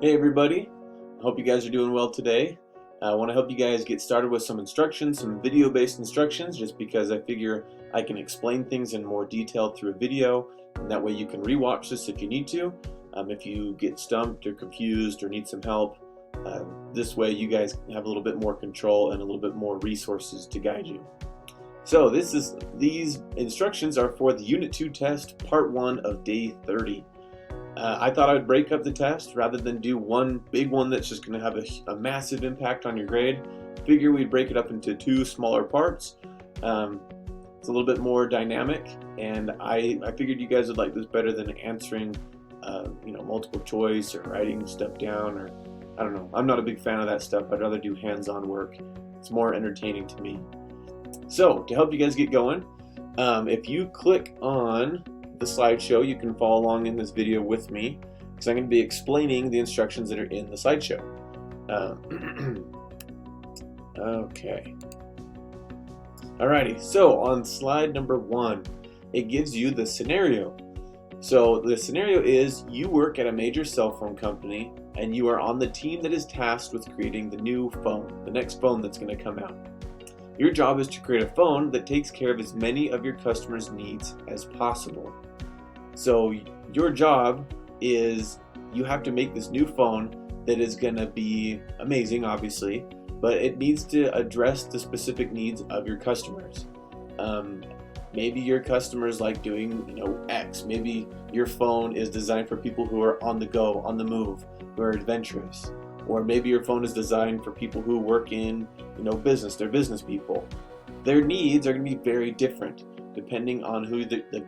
Hey everybody, I hope you guys are doing well today. I want to help you guys get started with some instructions, some video-based instructions, just because I figure I can explain things in more detail through a video, and that way you can rewatch this if you need to. If you get stumped or confused or need some help, this way you guys have a little bit more control and a little bit more resources to guide you. So these instructions are for the Unit 2 test, Part 1 of Day 30. I thought I would break up the test rather than do one big one that's just going to have a massive impact on your grade. Figure we'd break it up into two smaller parts. It's a little bit more dynamic, and I figured you guys would like this better than answering multiple choice or writing stuff down, or I don't know. I'm not a big fan of that stuff. I'd rather do hands-on work. It's more entertaining to me. So to help you guys get going, if you click on the slideshow, you can follow along in this video with me, because I'm going to be explaining the instructions that are in the slideshow. Okay. Alrighty, so on slide number 1, it gives you the scenario. So the scenario is you work at a major cell phone company, and you are on the team that is tasked with creating the new phone, the next phone that's going to come out. Your job is to create a phone that takes care of as many of your customers' needs as possible. So your job is you have to make this new phone that is going to be amazing, obviously, but it needs to address the specific needs of your customers. Maybe your customers like doing X. Maybe your phone is designed for people who are on the go, on the move, who are adventurous. Or maybe your phone is designed for people who work in business. They're business people. Their needs are going to be very different depending on who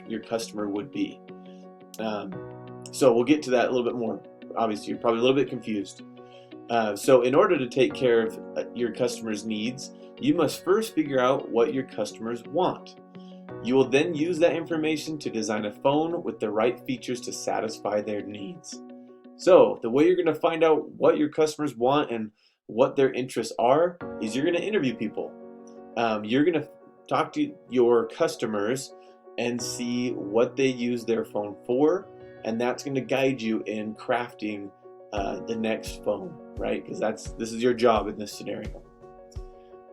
your customer would be. So we'll get to that a little bit more. Obviously, you're probably a little bit confused. So in order to take care of your customers' needs, you must first figure out what your customers want. You will then use that information to design a phone with the right features to satisfy their needs. So the way you're going to find out what your customers want and what their interests are is you're going to interview people. You're going to talk to your customers and see what they use their phone for, and that's going to guide you in crafting the next phone, right? Because this is your job in this scenario.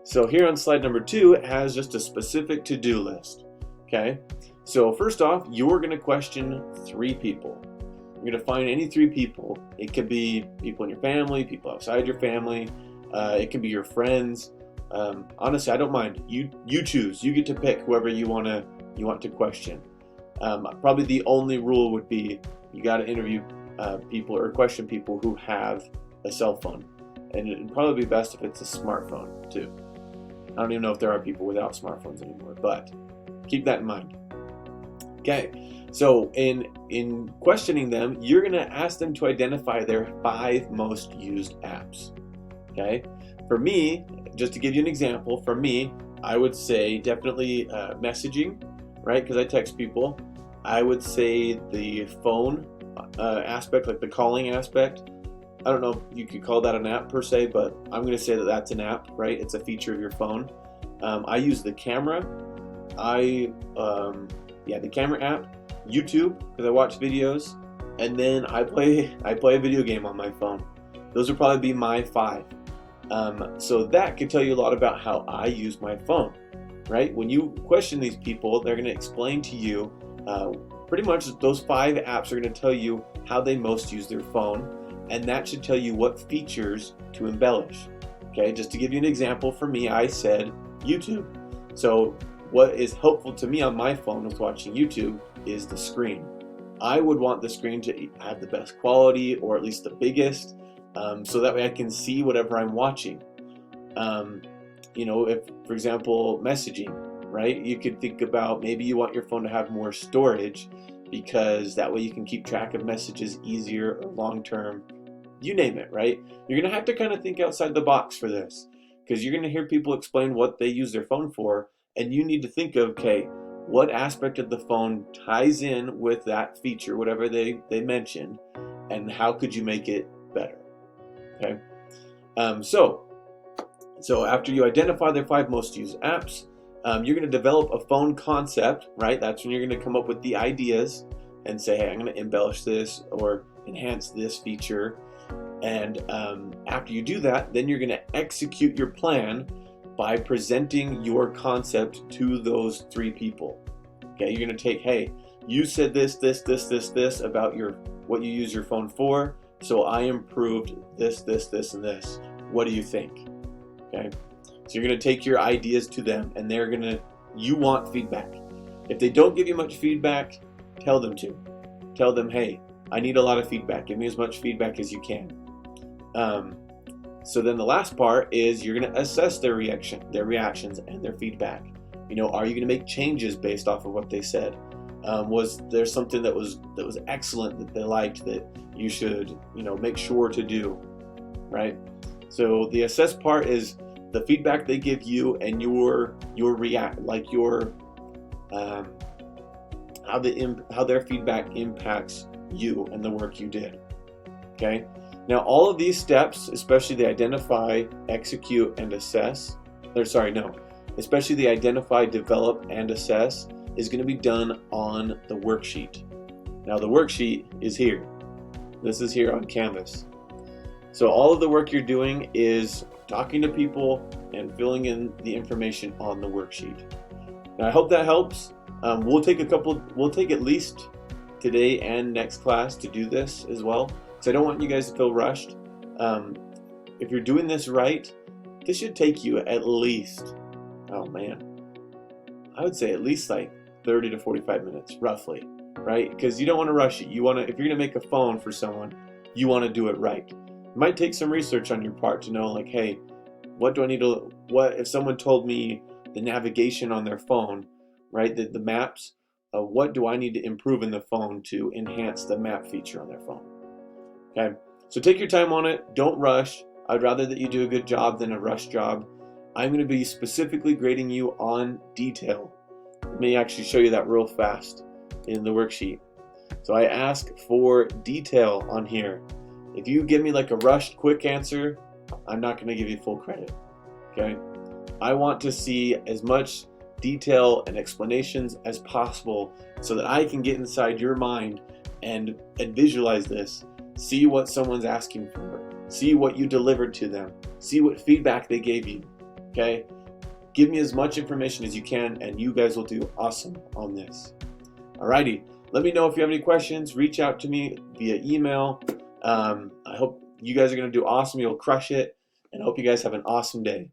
So here on slide number 2, it has just a specific to-do list. Okay, so first off, you're going to question 3 people. You're going to find any 3 people. It could be people in your family, people outside your family. It can be your friends. Honestly, I don't mind. You choose. You get to pick whoever you want to question. Probably the only rule would be you got to interview people or question people who have a cell phone, and it'd probably be best if it's a smartphone too. I don't even know if there are people without smartphones anymore, but keep that in mind. Okay, so in questioning them, you're going to ask them to identify their 5 most used apps. Okay, for me, just to give you an example, for me, I would say definitely messaging, right? Because I text people. I would say the phone aspect, like the calling aspect. I don't know if you could call that an app per se, but I'm going to say that that's an app, right? It's a feature of your phone. I use the camera. The camera app, YouTube, because I watch videos, and then I play a video game on my phone. Those would probably be my 5. So that could tell you a lot about how I use my phone, right? When you question these people, they're going to explain to you pretty much those 5 apps are going to tell you how they most use their phone, and that should tell you what features to embellish. Okay, just to give you an example, for me, I said YouTube. So what is helpful to me on my phone with watching YouTube is the screen. I would want the screen to have the best quality, or at least the biggest, so that way I can see whatever I'm watching. If, for example, messaging, right? You could think about maybe you want your phone to have more storage, because that way you can keep track of messages easier or long term. You name it, right? You're going to have to kind of think outside the box for this, because you're going to hear people explain what they use their phone for, and you need to think of, okay, what aspect of the phone ties in with that feature, whatever they mentioned, and how could you make it better? Okay, so after you identify their 5 most used apps, you're going to develop a phone concept, right? That's when you're going to come up with the ideas and say, hey, I'm going to embellish this or enhance this feature. And after you do that, then you're going to execute your plan by presenting your concept to those 3 people. Okay, you're going to take, hey, you said this about what you use your phone for, so I improved this, and this. What do you think? Okay, so you're going to take your ideas to them, and you want feedback. If they don't give you much feedback, tell them to. Tell them, hey, I need a lot of feedback. Give me as much feedback as you can. So then the last part is you're going to assess their reactions, and their feedback. Are you going to make changes based off of what they said? Was there something that was excellent that they liked that you should make sure to do, right? So the assess part is the feedback they give you and how their feedback impacts you and the work you did. Okay. Now all of these steps, especially the identify, execute, and assess, especially the identify, develop, and assess, is going to be done on the worksheet. Now the worksheet is here. This is here on Canvas. So all of the work you're doing is talking to people and filling in the information on the worksheet. Now I hope that helps. We'll take at least today and next class to do this as well, because I don't want you guys to feel rushed. If you're doing this right, this should take you at least, I would say at least like 30 to 45 minutes, roughly, right? Because you don't want to rush it. If you're going to make a phone for someone, you want to do it right. It might take some research on your part to know, like, hey, what if someone told me the navigation on their phone, right? The maps, what do I need to improve in the phone to enhance the map feature on their phone? Okay, so take your time on it. Don't rush. I'd rather that you do a good job than a rush job. I'm going to be specifically grading you on detail. Let me actually show you that real fast in the worksheet. So I ask for detail on here. If you give me like a rushed, quick answer, I'm not going to give you full credit. Okay, I want to see as much detail and explanations as possible so that I can get inside your mind and visualize this, see what someone's asking for, see what you delivered to them, see what feedback they gave you. Okay, give me as much information as you can, and you guys will do awesome on this. Alrighty, let me know if you have any questions. Reach out to me via email. I hope you guys are going to do awesome. You'll crush it, and I hope you guys have an awesome day.